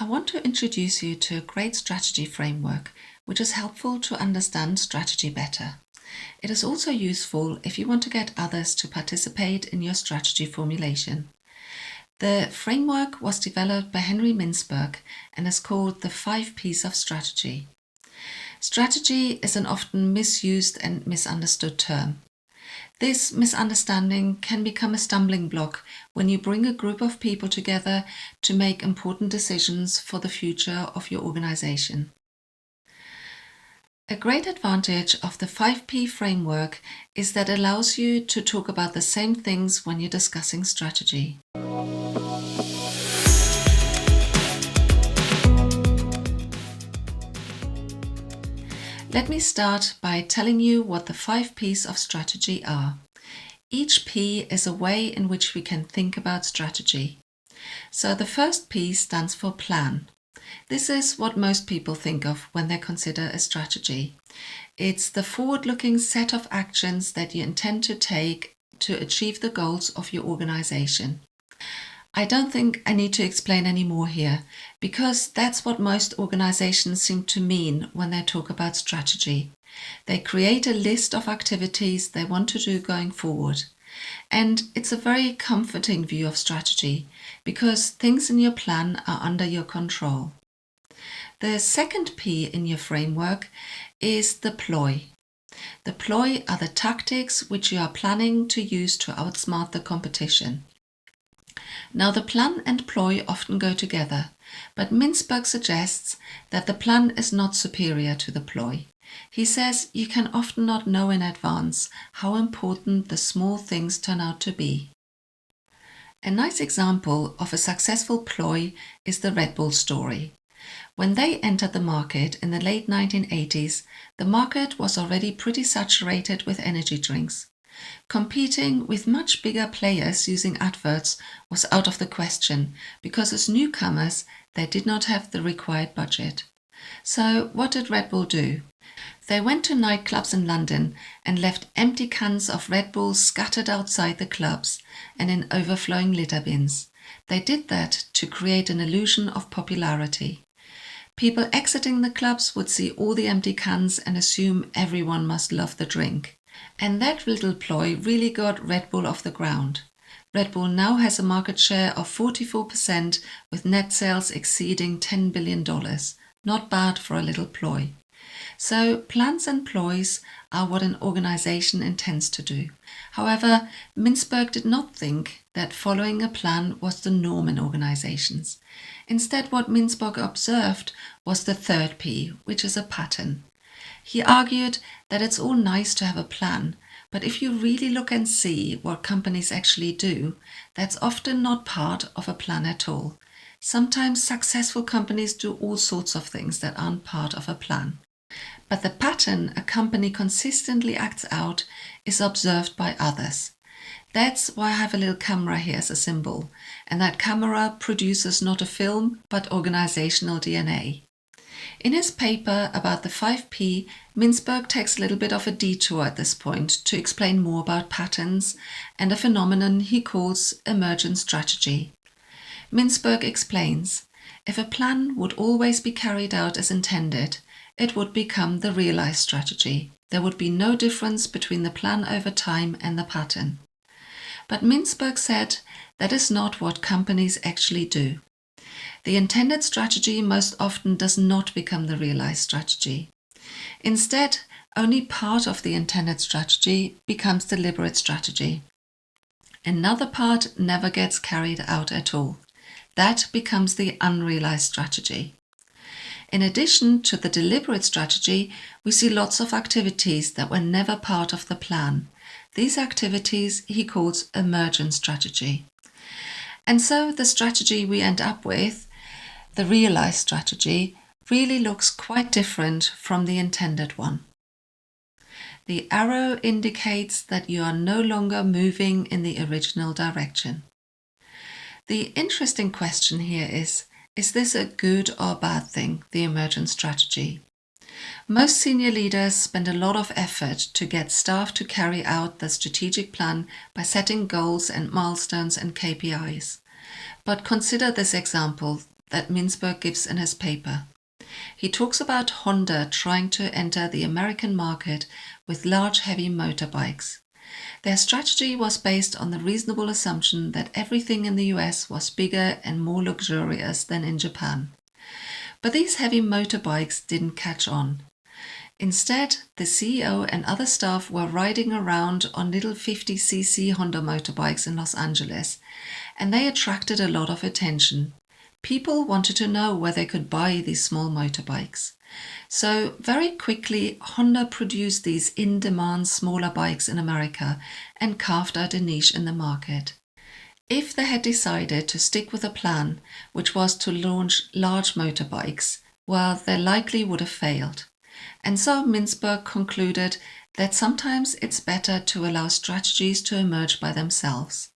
I want to introduce you to a great strategy framework, which is helpful to understand strategy better. It is also useful if you want to get others to participate in your strategy formulation. The framework was developed by Henry Mintzberg and is called the 5 P's of strategy. Strategy is an often misused and misunderstood term. This misunderstanding can become a stumbling block when you bring a group of people together to make important decisions for the future of your organization. A great advantage of the 5P framework is that it allows you to talk about the same things when you're discussing strategy. Let me start by telling you what the 5 P's of strategy are. Each P is a way in which we can think about strategy. So the first P stands for plan. This is what most people think of when they consider a strategy. It's the forward-looking set of actions that you intend to take to achieve the goals of your organization. I don't think I need to explain any more here, because that's what most organizations seem to mean when they talk about strategy. They create a list of activities they want to do going forward. And it's a very comforting view of strategy, because things in your plan are under your control. The second P in your framework is the ploy. The ploy are the tactics which you are planning to use to outsmart the competition. Now, the plan and ploy often go together, but Mintzberg suggests that the plan is not superior to the ploy. He says you can often not know in advance how important the small things turn out to be. A nice example of a successful ploy is the Red Bull story. When they entered the market in the late 1980s, the market was already pretty saturated with energy drinks. Competing with much bigger players using adverts was out of the question, because as newcomers they did not have the required budget. So what did Red Bull do? They went to nightclubs in London and left empty cans of Red Bull scattered outside the clubs and in overflowing litter bins. They did that to create an illusion of popularity. People exiting the clubs would see all the empty cans and assume everyone must love the drink. And that little ploy really got Red Bull off the ground. Red Bull now has a market share of 44% with net sales exceeding $10 billion. Not bad for a little ploy. So plans and ploys are what an organization intends to do. However, Mintzberg did not think that following a plan was the norm in organizations. Instead, what Mintzberg observed was the third P, which is a pattern. He argued that it's all nice to have a plan, but if you really look and see what companies actually do, that's often not part of a plan at all. Sometimes successful companies do all sorts of things that aren't part of a plan. But the pattern a company consistently acts out is observed by others. That's why I have a little camera here as a symbol, and that camera produces not a film, but organizational DNA. In his paper about the 5P, Mintzberg takes a little bit of a detour at this point to explain more about patterns and a phenomenon he calls emergent strategy. Mintzberg explains, if a plan would always be carried out as intended, it would become the realized strategy. There would be no difference between the plan over time and the pattern. But Mintzberg said that is not what companies actually do. The intended strategy most often does not become the realized strategy. Instead, only part of the intended strategy becomes deliberate strategy. Another part never gets carried out at all. That becomes the unrealized strategy. In addition to the deliberate strategy, we see lots of activities that were never part of the plan. These activities he calls emergent strategy. And so the strategy we end up with, the realized strategy, really looks quite different from the intended one. The arrow indicates that you are no longer moving in the original direction. The interesting question here is this a good or bad thing, the emergent strategy? Most senior leaders spend a lot of effort to get staff to carry out the strategic plan by setting goals and milestones and KPIs. But consider this example. that Mintzberg gives in his paper. He talks about Honda trying to enter the American market with large heavy motorbikes. Their strategy was based on the reasonable assumption that everything in the US was bigger and more luxurious than in Japan. But these heavy motorbikes didn't catch on. Instead, the CEO and other staff were riding around on little 50cc Honda motorbikes in Los Angeles, and they attracted a lot of attention. People wanted to know where they could buy these small motorbikes. So very quickly, Honda produced these in-demand smaller bikes in America and carved out a niche in the market. If they had decided to stick with a plan, which was to launch large motorbikes, well, they likely would have failed. And so Mintzberg concluded that sometimes it's better to allow strategies to emerge by themselves.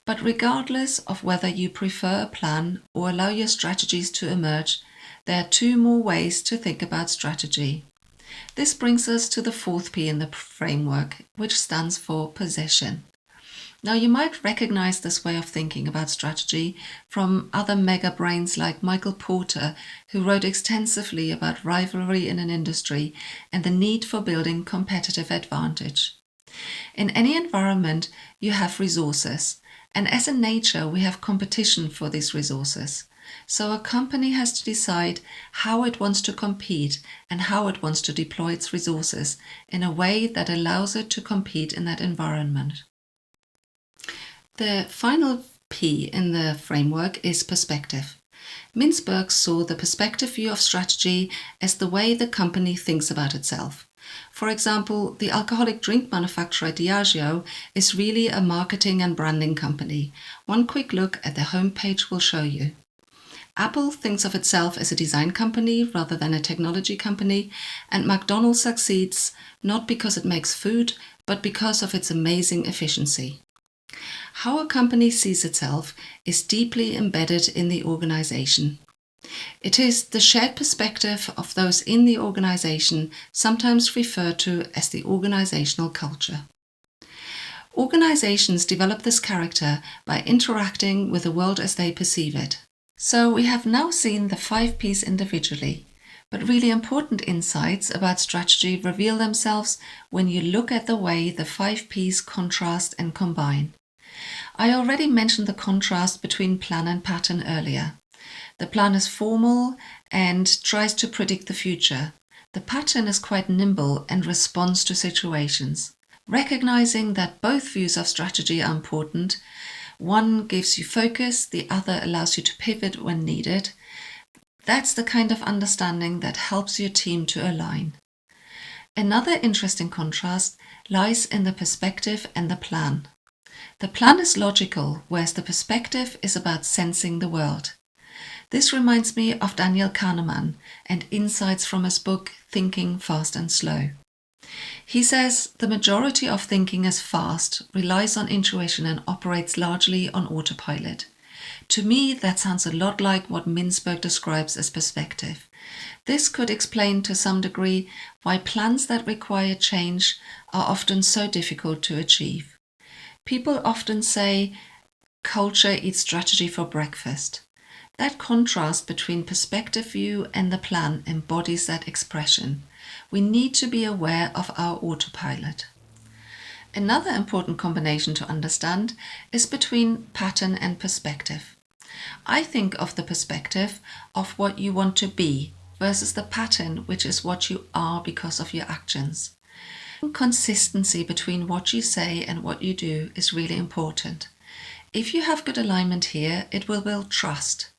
But regardless of whether you prefer a plan or allow your strategies to emerge, there are two more ways to think about strategy. This brings us to the fourth P in the framework, which stands for possession. Now, you might recognize this way of thinking about strategy from other mega brains like Michael Porter, who wrote extensively about rivalry in an industry and the need for building competitive advantage. In any environment, you have resources, and as in nature, we have competition for these resources. So a company has to decide how it wants to compete and how it wants to deploy its resources in a way that allows it to compete in that environment. The final P in the framework is perspective. Mintzberg saw the perspective view of strategy as the way the company thinks about itself. For example, the alcoholic drink manufacturer Diageo is really a marketing and branding company. One quick look at their homepage will show you. Apple thinks of itself as a design company rather than a technology company, and McDonald's succeeds not because it makes food, but because of its amazing efficiency. How a company sees itself is deeply embedded in the organization. It is the shared perspective of those in the organization, sometimes referred to as the organizational culture. Organizations develop this character by interacting with the world as they perceive it. So we have now seen the 5 Ps individually, but really important insights about strategy reveal themselves when you look at the way the 5 Ps contrast and combine. I already mentioned the contrast between plan and pattern earlier. The plan is formal and tries to predict the future. The pattern is quite nimble and responds to situations. Recognizing that both views of strategy are important, one gives you focus, the other allows you to pivot when needed. That's the kind of understanding that helps your team to align. Another interesting contrast lies in the perspective and the plan. The plan is logical, whereas the perspective is about sensing the world. This reminds me of Daniel Kahneman and insights from his book Thinking Fast and Slow. He says the majority of thinking is fast, relies on intuition and operates largely on autopilot. To me, that sounds a lot like what Mintzberg describes as perspective. This could explain to some degree why plans that require change are often so difficult to achieve. People often say culture eats strategy for breakfast. That contrast between perspective view and the plan embodies that expression. We need to be aware of our autopilot. Another important combination to understand is between pattern and perspective. I think of the perspective of what you want to be versus the pattern, which is what you are because of your actions. Consistency between what you say and what you do is really important. If you have good alignment here, it will build trust.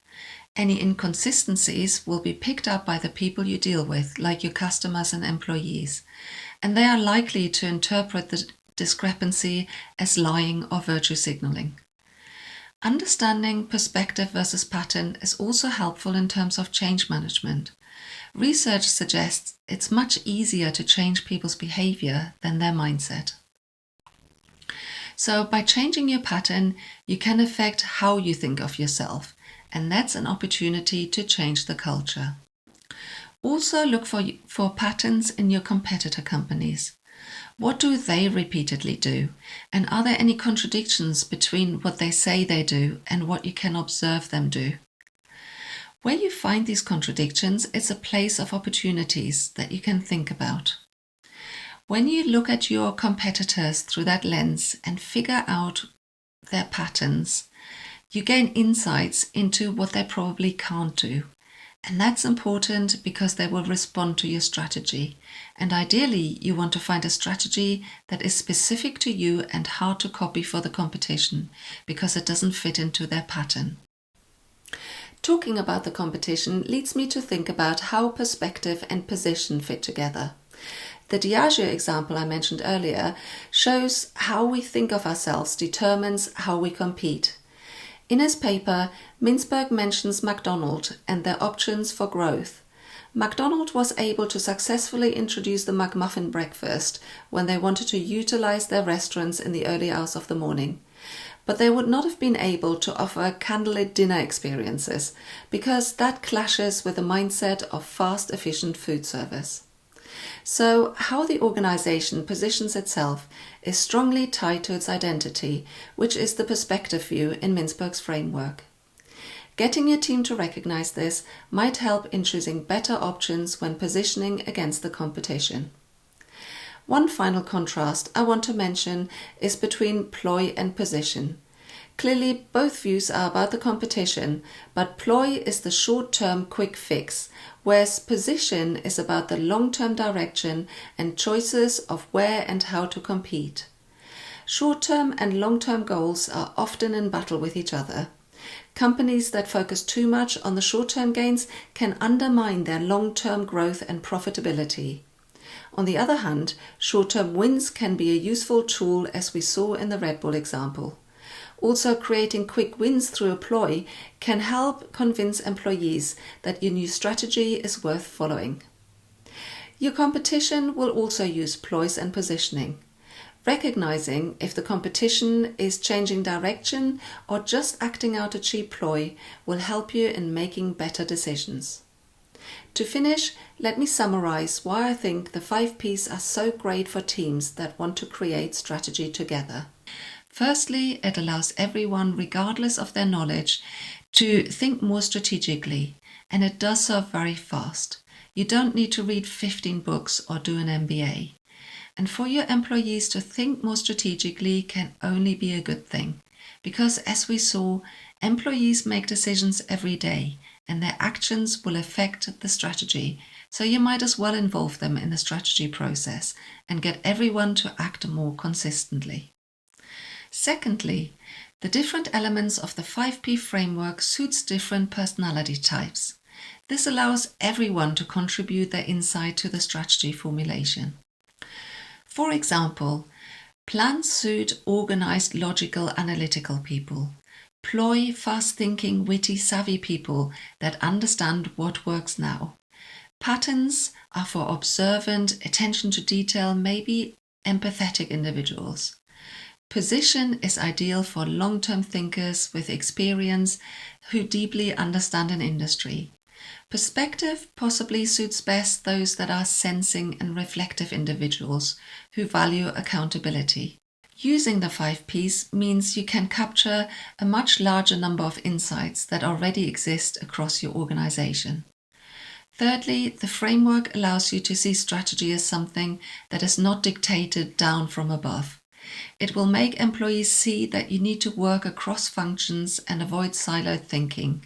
Any inconsistencies will be picked up by the people you deal with, like your customers and employees, and they are likely to interpret the discrepancy as lying or virtue signaling. Understanding perspective versus pattern is also helpful in terms of change management. Research suggests it's much easier to change people's behavior than their mindset. So by changing your pattern, you can affect how you think of yourself, and that's an opportunity to change the culture. Also look for patterns in your competitor companies. What do they repeatedly do? And are there any contradictions between what they say they do and what you can observe them do? Where you find these contradictions, it's a place of opportunities that you can think about. When you look at your competitors through that lens and figure out their patterns, you gain insights into what they probably can't do. And that's important because they will respond to your strategy. And ideally, you want to find a strategy that is specific to you and hard to copy for the competition because it doesn't fit into their pattern. Talking about the competition leads me to think about how perspective and position fit together. The Diageo example I mentioned earlier shows how we think of ourselves determines how we compete. In his paper, Mintzberg mentions McDonald's and their options for growth. McDonald's was able to successfully introduce the McMuffin breakfast when they wanted to utilize their restaurants in the early hours of the morning. But they would not have been able to offer candlelit dinner experiences because that clashes with the mindset of fast, efficient food service. So, how the organization positions itself is strongly tied to its identity, which is the perspective view in Mintzberg's framework. Getting your team to recognize this might help in choosing better options when positioning against the competition. One final contrast I want to mention is between ploy and position. Clearly, both views are about the competition, but ploy is the short-term quick fix, whereas position is about the long-term direction and choices of where and how to compete. Short-term and long-term goals are often in battle with each other. Companies that focus too much on the short-term gains can undermine their long-term growth and profitability. On the other hand, short-term wins can be a useful tool, as we saw in the Red Bull example. Also, creating quick wins through a ploy can help convince employees that your new strategy is worth following. Your competition will also use ploys and positioning. Recognizing if the competition is changing direction or just acting out a cheap ploy will help you in making better decisions. To finish, let me summarize why I think the 5 Ps are so great for teams that want to create strategy together. Firstly, it allows everyone, regardless of their knowledge, to think more strategically, and it does so very fast. You don't need to read 15 books or do an MBA. And for your employees to think more strategically can only be a good thing, because as we saw, employees make decisions every day, and their actions will affect the strategy, so you might as well involve them in the strategy process and get everyone to act more consistently. Secondly, the different elements of the 5P framework suits different personality types. This allows everyone to contribute their insight to the strategy formulation. For example, plans suit organized, logical, analytical people. Ploy fast-thinking, witty, savvy people that understand what works now. Patterns are for observant, attention to detail, maybe empathetic individuals. Position is ideal for long-term thinkers with experience who deeply understand an industry. Perspective possibly suits best those that are sensing and reflective individuals who value accountability. Using the 5 Ps means you can capture a much larger number of insights that already exist across your organization. Thirdly, the framework allows you to see strategy as something that is not dictated down from above. It will make employees see that you need to work across functions and avoid siloed thinking,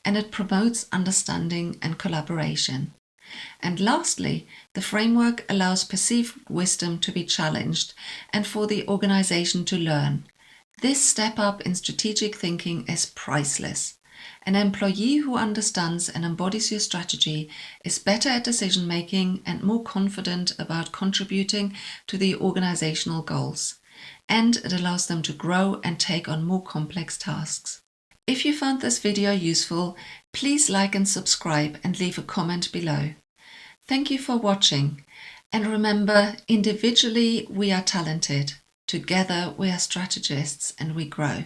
and it promotes understanding and collaboration. And lastly, the framework allows perceived wisdom to be challenged and for the organization to learn. This step up in strategic thinking is priceless. An employee who understands and embodies your strategy is better at decision making and more confident about contributing to the organizational goals. And it allows them to grow and take on more complex tasks. If you found this video useful, please like and subscribe and leave a comment below. Thank you for watching, and remember, individually we are talented, together we are strategists and we grow.